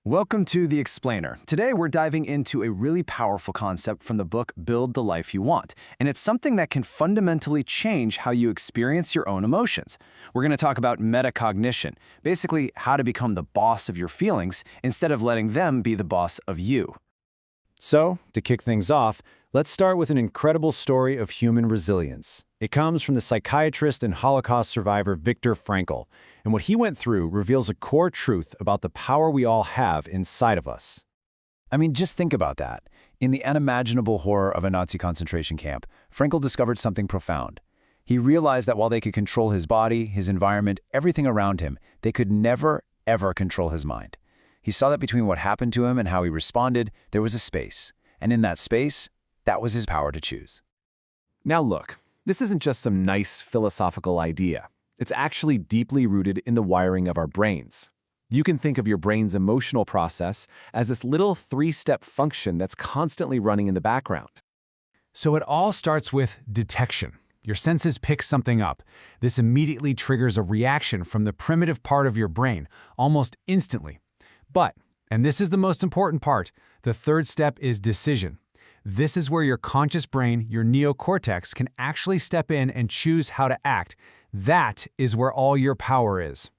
Welcome to The Explainer. Today we're diving into a really powerful concept from the book Build the Life You Want, and it's something that can fundamentally change how you experience your own emotions. We're going to talk about metacognition, basically how to become the boss of your feelings instead of letting them be the boss of you. So, to kick things off, let's start with an incredible story of human resilience. It comes from the psychiatrist and Holocaust survivor Viktor Frankl, and what he went through reveals a core truth about the power we all have inside of us. I mean, just think about that. In the unimaginable horror of a Nazi concentration camp, Frankl discovered something profound. He realized that while they could control his body, his environment, everything around him, they could never, ever control his mind. He saw that between what happened to him and how he responded, there was a space. And in that space, that was his power to choose. Now look, this isn't just some nice philosophical idea. It's actually deeply rooted in the wiring of our brains. You can think of your brain's emotional process as this little three-step function that's constantly running in the background. So it all starts with detection. Your senses pick something up. This immediately triggers a reaction from the primitive part of your brain, almost instantly. But, and this is the most important part, the third step is decision. This is where your conscious brain, your neocortex, can actually step in and choose how to act. That is where all your power is.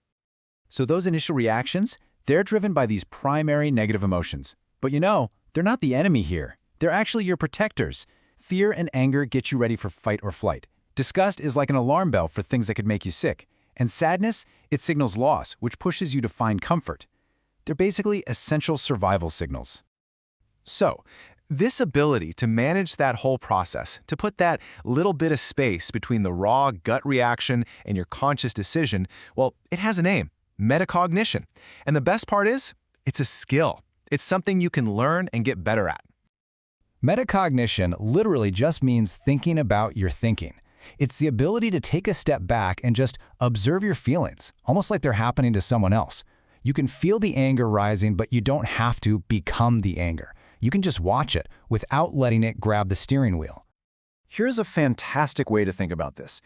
So those initial reactions, they're driven by these primary negative emotions. But you know, they're not the enemy here. They're actually your protectors. Fear and anger get you ready for fight or flight. Disgust is like an alarm bell for things that could make you sick. And sadness, it signals loss, which pushes you to find comfort. They're basically essential survival signals. So, this ability to manage that whole process, to put that little bit of space between the raw gut reaction and your conscious decision, well, it has a name, metacognition. And the best part is, it's a skill. It's something you can learn and get better at. Metacognition literally just means thinking about your thinking. It's the ability to take a step back and just observe your feelings, almost like they're happening to someone else. You can feel the anger rising, but you don't have to become the anger. You can just watch it without letting it grab the steering wheel. Here's a fantastic way to think about this.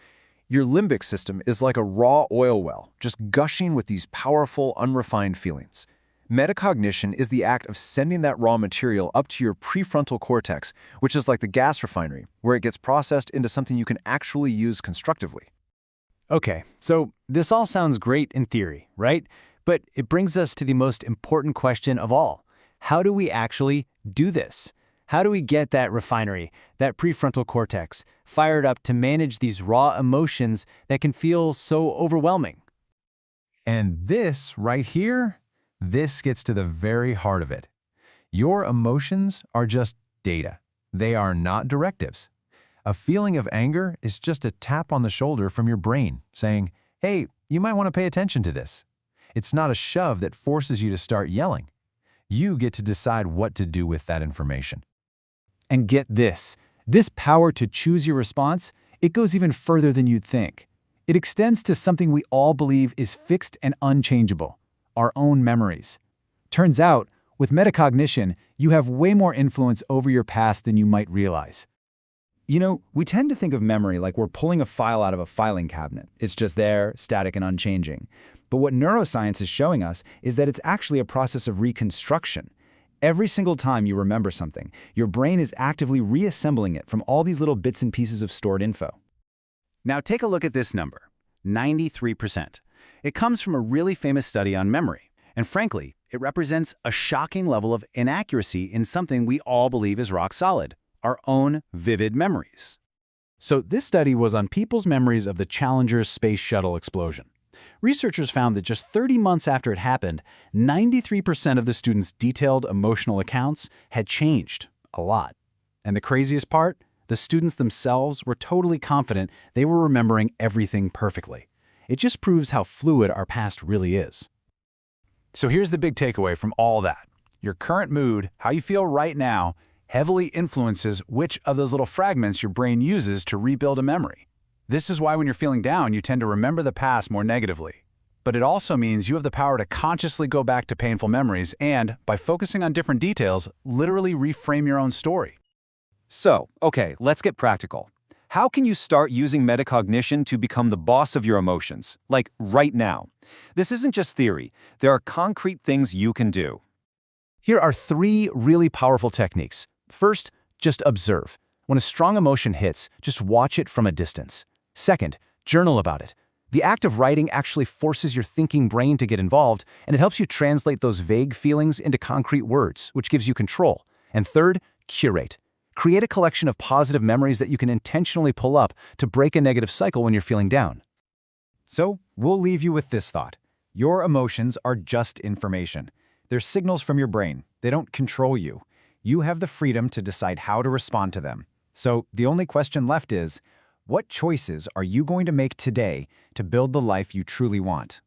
Your limbic system is like a raw oil well, just gushing with these powerful, unrefined feelings. Metacognition is the act of sending that raw material up to your prefrontal cortex, which is like the gas refinery, where it gets processed into something you can actually use constructively. Okay, so this all sounds great in theory, right? But it brings us to the most important question of all. How do we actually do this? How do we get that refinery, that prefrontal cortex, fired up to manage these raw emotions that can feel so overwhelming? And this right here, this gets to the very heart of it. Your emotions are just data. They are not directives. A feeling of anger is just a tap on the shoulder from your brain saying, hey, you might want to pay attention to this. It's not a shove that forces you to start yelling. You get to decide what to do with that information. And get this power to choose your response, it goes even further than you'd think. It extends to something we all believe is fixed and unchangeable, our own memories. Turns out, with metacognition, you have way more influence over your past than you might realize. You know, we tend to think of memory like we're pulling a file out of a filing cabinet. It's just there, static and unchanging. But what neuroscience is showing us is that it's actually a process of reconstruction. Every single time you remember something, your brain is actively reassembling it from all these little bits and pieces of stored info. Now take a look at this number, 93%. It comes from a really famous study on memory, and frankly, it represents a shocking level of inaccuracy in something we all believe is rock solid, our own vivid memories. So this study was on people's memories of the Challenger's space shuttle explosion. Researchers found that just 30 months after it happened, 93% of the students' detailed emotional accounts had changed a lot. And the craziest part? The students themselves were totally confident they were remembering everything perfectly. It just proves how fluid our past really is. So here's the big takeaway from all that. Your current mood, how you feel right now, heavily influences which of those little fragments your brain uses to rebuild a memory. This is why when you're feeling down, you tend to remember the past more negatively. But it also means you have the power to consciously go back to painful memories and, by focusing on different details, literally reframe your own story. So, okay, let's get practical. How can you start using metacognition to become the boss of your emotions, like right now? This isn't just theory. There are concrete things you can do. Here are 3 really powerful techniques. First, just observe. When a strong emotion hits, just watch it from a distance. Second, journal about it. The act of writing actually forces your thinking brain to get involved, and it helps you translate those vague feelings into concrete words, which gives you control. And third, curate. Create a collection of positive memories that you can intentionally pull up to break a negative cycle when you're feeling down. So, we'll leave you with this thought. Your emotions are just information. They're signals from your brain. They don't control you. You have the freedom to decide how to respond to them. So, the only question left is, what choices are you going to make today to build the life you truly want?